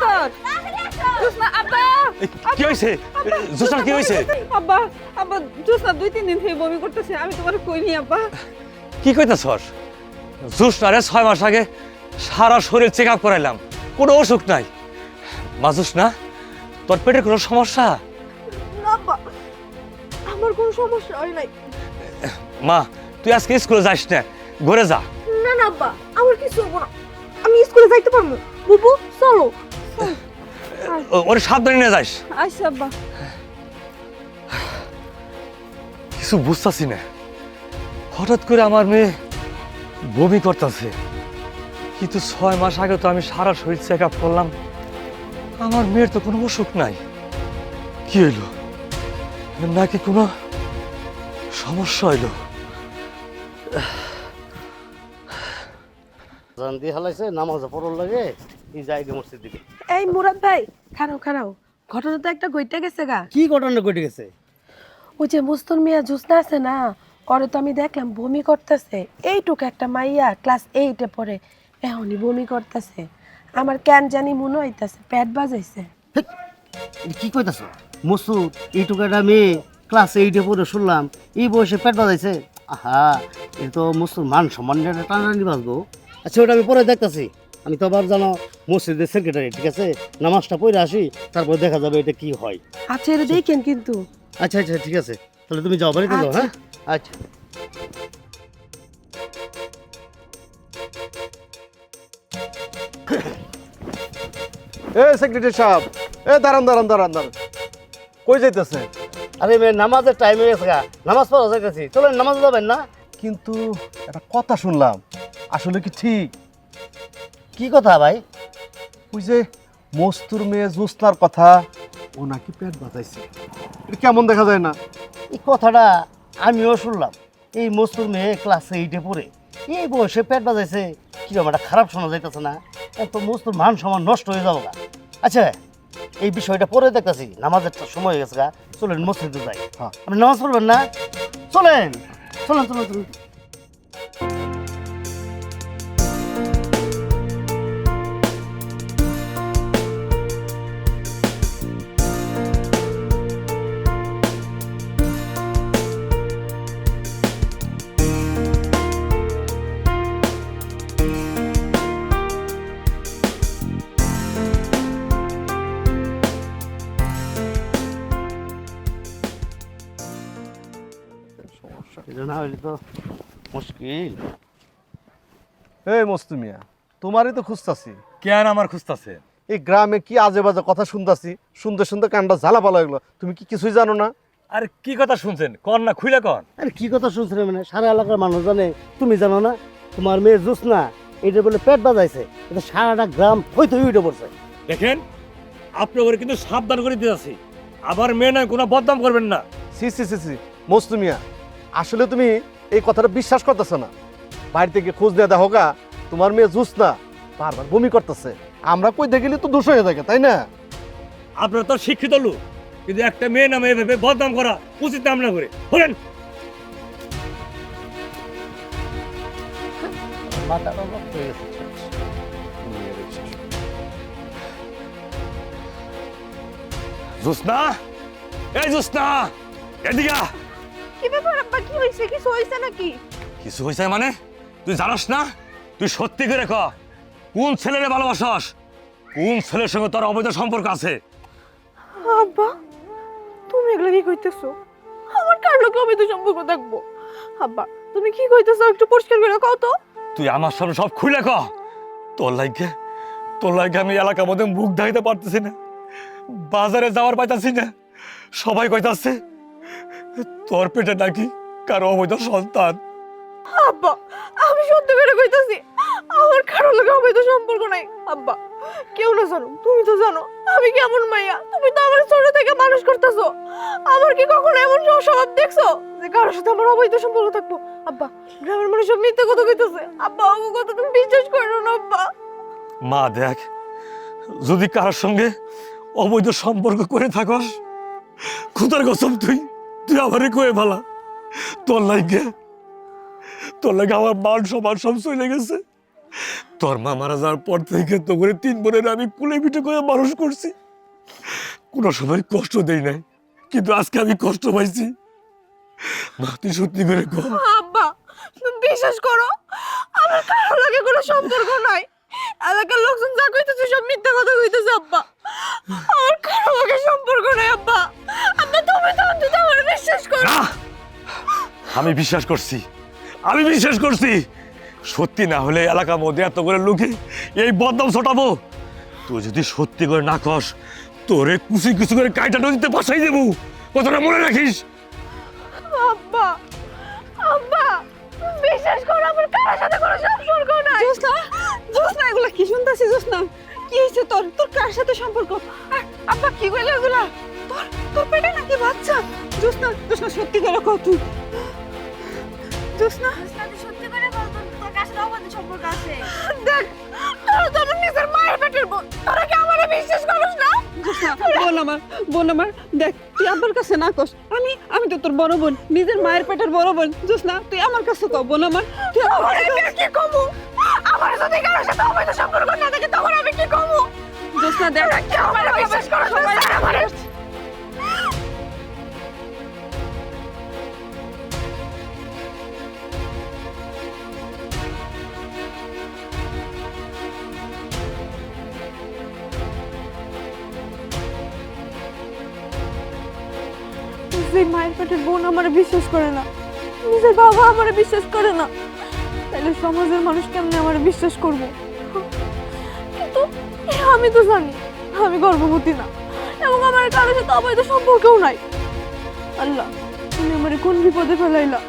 তোর জোসনা আব্বা কি হয়েছে জোসনার কি হয়েছে? আব্বা আব্বা জোসনা 2-3 দিন থেকে বমি করতেছে, আমি তোমার কইনি আব্বা। কি কইতাছস? জোসনারে 6 মাস আগে সারা শরীর চেক আপ করাইলাম, কোনো অসুখ নাই। মা জোসনা, তোর পেটের কোনো সমস্যা? না আব্বা, আমার কোনো সমস্যা হয় নাই। মা তুই আজকে স্কুলে যাস না, ঘরে যা। না না আব্বা, আমার কিছু হবো না, আমি স্কুলে যাইতে পারবো। বুবু চলো। ওরে সাবধানে নিয়ে যাস। আচ্ছা আব্বা। কিছু বুঝতাছি না, হঠাৎ করে আমার মেয়ে বমি করতেছে, কিন্তু 6 মাস আগে তো আমি সারা শরীর চেক আপ করলাম, আমার মেয়ের তো কোনো অসুখ নাই। কি হইলো, নাকি কোনো সমস্যা হইলো? জানদি হালাইছে নামাজ পড়ার লাগে এই জায়গা মসজিদ দিকে। এই মুরাদ ভাই, খারাও খারাও, ঘটনা তো একটা ঘটে গেছে গা। কি ঘটনা ঘটে গেছে? ওই যে মুস্তুর মিয়া জুসনা আছে না, ওরে তো আমি দেখলাম বমি করতেছে। এইটুকু একটা মাইয়া ক্লাস 8-এ পড়ে, এখনই বমি করতেছে। আমার কেন জানি মনে হইতাছে পেট বাজাইছে। হেৎ, এটা কি কইতাছ? মসুদ এইটুকু একটা মেয়ে ক্লাস 8-এ পড়ে শুনলাম এই বয়সে পেট বাজাইছে। আহা, এ তো মসুর মান সম্মান টানাটানি বাজবো। আচ্ছা ওটা আমি পরে দেখতাছি। আমি তো আবার জানো মসজিদের সেক্রেটারি, ঠিক আছে? নামাজটা পড়ে আসি, তারপর দেখা যাবে এটা কি হয়। আচ্ছা এটা দেখেন কিন্তু। আচ্ছা আচ্ছা ঠিক আছে, তাহলে তুমি যাও, বাড়িতে যাও। হ্যাঁ আচ্ছা। এ সেক্রেটারি সাহেব, এ দাঁড়ান দাঁড়ান দাঁড়ান দাঁড়ান, কই যাইতেছে? আরে মেয়ে নামাজের টাইম হয়ে গেছে গা, নামাজ পড়া যাইতেছি। চলেন নামাজ যাবেন না? কিন্তু একটা কথা শুনলাম, আসলে কি ঠিক? কি কথা ভাই? ওই যে মস্তুর মেয়ে জোসনার কথা, ও নাকি পেট বাজাইছে, এটা কেমন দেখা যায় না? এই কথাটা আমিও শুনলাম। এই মস্তুর মেয়ে ক্লাস 8-এ পড়ে এই বয়সে পেট বাজাইছে, কিরকম একটা খারাপ শোনা যাইতেছে না? তো মস্তুর মান সম্মান নষ্ট হয়ে যাবো গা। আচ্ছা এই বিষয়টা পরে দেখতেছি, নামাজের তো সময় হয়ে গেছে গা। চলেন মসজিদে যাই। হ্যাঁ। আপনি নামাজ পড়বেন না? চলেন চলেন চলেন চলেন। এটা না হইলে তো মুশকিল। এই মস্তু মিয়া, তোমারই তো খুঁজতাছি। কেন আমার খুঁজতাছে? এই গ্রামে কি আজে বাজে কথা শুনতাছি, শুনতে শুনতে কানটা ঝালা পালা গেলো। তুমি কি কিছুই জানো না? আরে কি কথা শুনছেন, কন না, খুইলা কন। আরে কি কথা শুনছিলেন? মানে সারা এলাকার মানুষ জানে, তুমি জানো না? তোমার মেয়ে জোসনা এটা বলে পেট বাজাইছে, এটা সারাটা গ্রাম হয়তো উঠে পড়ছে। দেখেন, আপনাদের কিন্তু সাবধান করে দিতেছি, আবার মেয়ে নয় কোনো বদনাম করবেন না। সি সি সি সি মস্তু মিয়া, আসলে তুমি এই কথাটা বিশ্বাস করতেছ না। বাড়ি থেকে খোঁজ নিয়ে দেখো গা, তোমার মেয়ে জোসনা বারবার বমি করতেছে। আমরা কই দেখলি তো দোষ হয়ে থাকে, তাই না? আপনারা তো শিক্ষিত লোক, কিন্তু একটা মেয়ে নামে এভাবে বদনাম করা উচিত নাম না করে বলেন। মাথাটা নষ্ট হয়ে গেছে। জোসনা, এই জোসনা, এদিকে আ। কি ব্যাপার আব্বা, কি হইছে? কিছু হইছে নাকি? কিছু হয়েছে মানে? তুই জানাস না? তুই সত্যি করে ক, কোন ছেলেরে ভালোবাসস? কোন ছেলের সঙ্গে তোর অবৈধ সম্পর্ক আছে? আব্বা তুমি এগুলা কি কইতেছো? আমার কার লোকে অবৈধ সম্পর্ক থাকবো? আব্বা তুমি কি কইতেছো, একটু পরিষ্কার করে কও তো। তুই আমার সামনে সব খুলে ক। তোর লাগে আমি এলাকার মধ্যে মুখ দেখাইতে পারতেছি না, বাজারে যাওয়ার পাইতাছি না। সবাই কইতাছে তোর পেটে নাকি কারো অবৈধ সন্তান। আব্বা আমি সত্যি করে কইতাছি, আমার কারো লোকে অবৈধ সম্পর্ক নাই। আব্বা কেউ না জানো, তুমি তো জানো আমি কেমন মাইয়া। তুমি তো আমার ছোট থেকে মানুষ করতেছো, আমার কি কখনো এমন স্বভাব দেখছো যে কারোর সাথে আমার অবৈধ সম্পর্ক থাকবো? আব্বা গ্রামের মানুষ সব মিথ্যে কথা কইতেছে। আব্বা ও কথা তুমি বিশ্বাস করো না আব্বা। মা দেখ, যদি কারোর সঙ্গে অবৈধ সম্পর্ক করে থাকস, খুদার কসম তুই আমারে কয়ে ভালা। তোর লাগে আমার মান সম্মান সব চলে গেছে। তোর মা মারা যাওয়ার পর থেকে তো করে 3 বোনের আমি কুলে পিঠে করে মানুষ করছি, কোনো সময় কষ্ট দেই নাই, কিন্তু আজকে আমি কষ্ট পাইছি। মা তুই সত্যি করে কর। আব্বা তুমি বিশ্বাস করো, আমার কারোর লাগে কোনো সম্পর্ক নাই। এলাকার লোকজন যা কইতেছে সব মিথ্যা কথা কইতেছে আব্বা। আমার কারোর লাগে সম্পর্ক নাই আব্বা। আব্বা তুমি তো অন্তত আমার বিশ্বাস করো। না, আমি বিশ্বাস করছি, আমি বিশ্বাস করছি। সত্যি না হলে এলাকার মধ্যে এত করে লোকে এই বদনাম ছটাবো। তুই যদি সত্যি করে না কস, তোরে কুচি কুচি করে কাইটা নদীতে বাসাই দেবো, কথাটা মনে রাখিস। আব্বা আব্বা বিশ্বাস করো, আমার কারোর সাথে কোনো সম্পর্ক নাই। জোসনা জোসনা এগুলা কি শুনতাছিস? জোসনা কি হইছে তোর? তোর কার সাথে সম্পর্ক? আব্বা কি কইলা এগুলা? তোর তোর পেটে নাকি বাচ্চা? জোসনা জোসনা সত্যি করে কও তুই। জোসনা সত্যি করে বল, তোর কার সাথে আমাদের সম্পর্ক আছে? দেখ তোরা তো আমার নিজের মায়ের পেটের বোন, তোরা কি আমারে বিশ্বাস করিস না? বোন আমার দেখ, তুই আব্বার কাছে না কস। আমি তো তোর বড় বোন, নিজের মায়ের পেটের বড় বোন। জোসনা তুই আমার কাছে কও বোন আমার, তুই আমার আমার আমি কি কমু? আমার যদি কারোর সাথে অবৈধ সম্পর্ক না থাকে তখন আমি কি কমু? জোসনা দেখ, কি আমার বিশ্বাস করো সবাই আমার যে মায়ের পেটের বোন আমার বিশ্বাস করে না, নিজের বাবা আমার বিশ্বাস করে না, তাহলে সমাজের মানুষ কেমনে আমার বিশ্বাস করবো? কিন্তু আমি তো জানি আমি গর্ভবতী না, এবং আমার কারোর সাথে অবৈধ সম্পর্কও নাই। আল্লাহ তুমি আমার কোন বিপদে ফেলাইলা?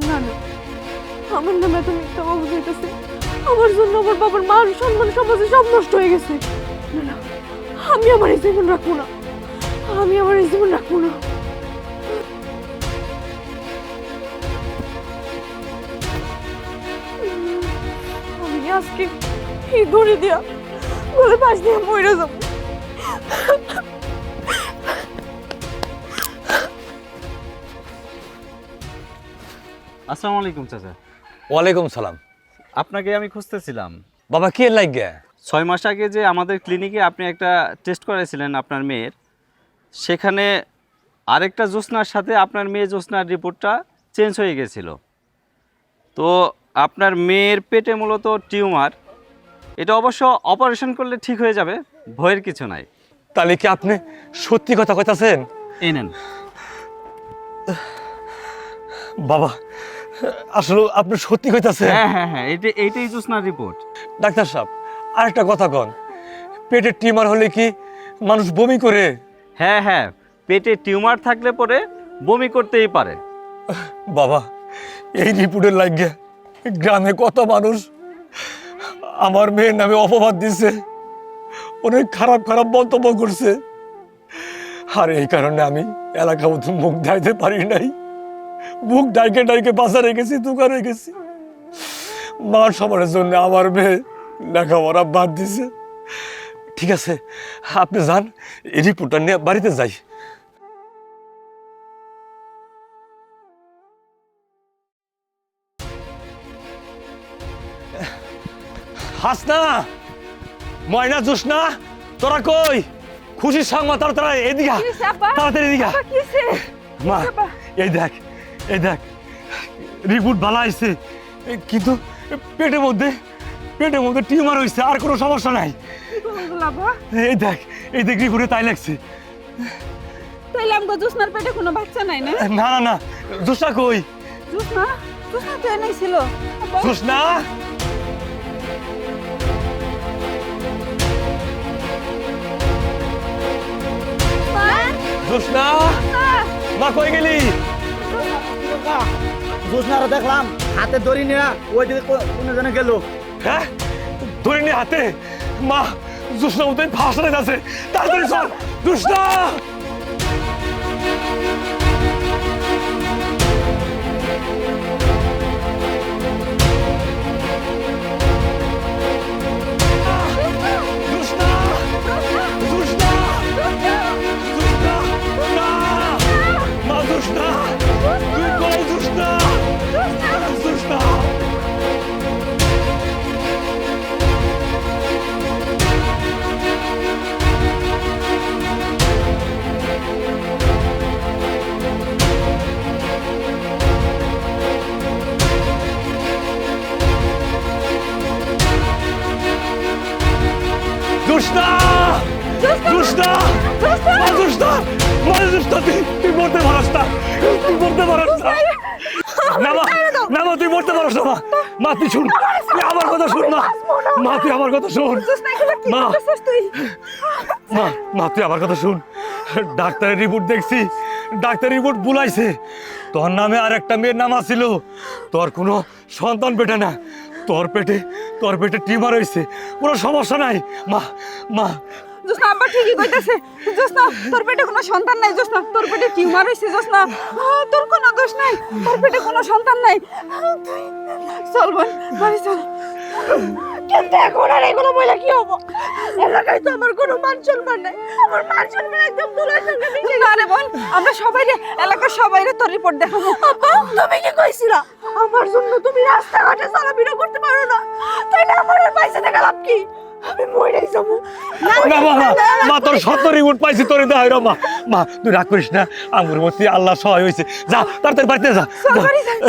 না না, আমার নামে এত মিথ্যা অবস্থা হইতেছে। আমার জন্য আমার বাবার মান সম্মান সমাজে সব নষ্ট হয়ে গেছে। না না, আমি আমার এই জীবন রাখবো না, আমি আমার এই জীবন রাখবো না। আমি আজকে এই দড়ি দিয়া গলে পাশ দিয়ে মরে যাব। আসসালামু আলাইকুম চাচা। ওয়ালাইকুম সালাম। আপনাকে আমি খুঁজতেছিলাম। বাবা কে লাগে? 6 মাস আগে যে আমাদের ক্লিনিকে আপনি একটা টেস্ট করেছিলেন আপনার মেয়ের, সেখানে আরেকটা জ্যোৎস্নার সাথে আপনার মেয়ে জ্যোৎস্নার রিপোর্টটা চেঞ্জ হয়ে গেছিল। তো আপনার মেয়ের পেটে মূলত টিউমার, এটা অবশ্য অপারেশন করলে ঠিক হয়ে যাবে, ভয়ের কিছু নাই। তাহলে কি আপনি সত্যি কথা কইতাছেন? এই নেন। বাবা আসলে আপনি সত্যি কইতাছেন? হ্যাঁ হ্যাঁ হ্যাঁ, এইটাই জ্যোৎস্নার রিপোর্ট। ডাক্তার সাহেব আরেকটা কথা কন, পেটে টিউমার হলে কি মানুষ বমি করে? হ্যাঁ হ্যাঁ, পেটে টিউমার থাকলে পরে বমি করতেই পারে। বাবা এই রিপোর্টের লাগিয়ে গ্রামে কত মানুষ আমার মেয়ের নামে অপবাদ দিছে, অনেক খারাপ খারাপ মন্তব্য করছে, আর এই কারণে আমি এলাকা মতো মুখ ডাইতে পারি নাই। মুখ ডাইকে ডাইকে বাজারে গেছি, দোকানে গেছি, মান সম্মানের জন্য আমার মেয়ে লেখাপড়া বাদ দিছে। ঠিক আছে আপনি যান, এই রিপোর্টটা নিয়ে বাড়িতে যাই। হাসনা, ময়না, জোসনা, তোরা কই? খুশির সংবাদ তাড়াতাড়ি এদিকে আয়, তাড়াতাড়ি এদিকে আয়। মা এই দেখ, এই দেখ রিপোর্ট ভালো আইছে, কিন্তু পেটের মধ্যে টিউমার হয়েছে, আর কোনো সমস্যা নাই। এই দেখ, এই দেখ রিপোর্টে তাই লাগছে। তাইলে আমগো জোসনার পেটে কোনো বাচ্চা নাই না? না না না, জোসনা কই? জোসনা তো এনেই ছিল। জোসনা, জোসনা, মা কই গেলি? জোসনারা দেখলাম হাতে দড়ি নেয়া ওই দিকে কোন জানে গেল। হ্যাঁ ধরে নি হাতে, মা জোসনা উঠে ফাঁসলে আছে, তাড়াতাড়ি চল। জোসনা, জোসনা, জোসনা, জোসনা, না, মা জোসনা। জোসনা জোসনা মা জোসনা মা জোসনা তুই মরতে পারস না তুই মরতে পারস না না মা না মা তুই মরতে পারস না মা মা তুই শুন তুই আমার কথা শুন মা মা তুই আমার কথা শুন মা মা মা তুই আমার কথা শুন ডাক্তারের রিপোর্ট দেখছি ডাক্তার রিপোর্ট বুলাইছে তোর নামে আর একটা মেয়ের নাম আছিল তোর কোনো সন্তান পেটে না তোর পেটে টিউমার হয়েছে কোনো সমস্যা নাই মা মা জোসনা আব্বা ঠিকই কইতাছে জোসনা তোর পেটে কোনো সন্তান নাই জোসনা তোর পেটে টিউমার হইছে জোসনা তোর কোনো দোষ নাই তোর পেটে কোনো সন্তান নাই চল বোন বাড়ি চল কিন্তু এখন আর এগুলো বলে কি হবো এলাকায় তো আমার কোনো মান সম্মান নাই আমার মান সম্মান একদম দূরের সঙ্গে মিশে না রে বোন আমরা সবাই এলাকার সবাই তোর রিপোর্ট দেখাবো আব্বা তুমি কি কইছিলা আমার জন্য তুমি রাস্তাঘাটে চলাফেরা করতে পারো না তাইলে আমার আর পয়সা থেকে লাভ কি আমি মরেই যাবো না মা মা তোর সত্য রিপোর্ট পাইছি তোর দেখাই রে মা মা তুই রাগ করিস না আমার মধ্যে আল্লাহ সহায় হয়েছে যা তাড়াতাড়ি বাড়িতে যা বাড়ি যাই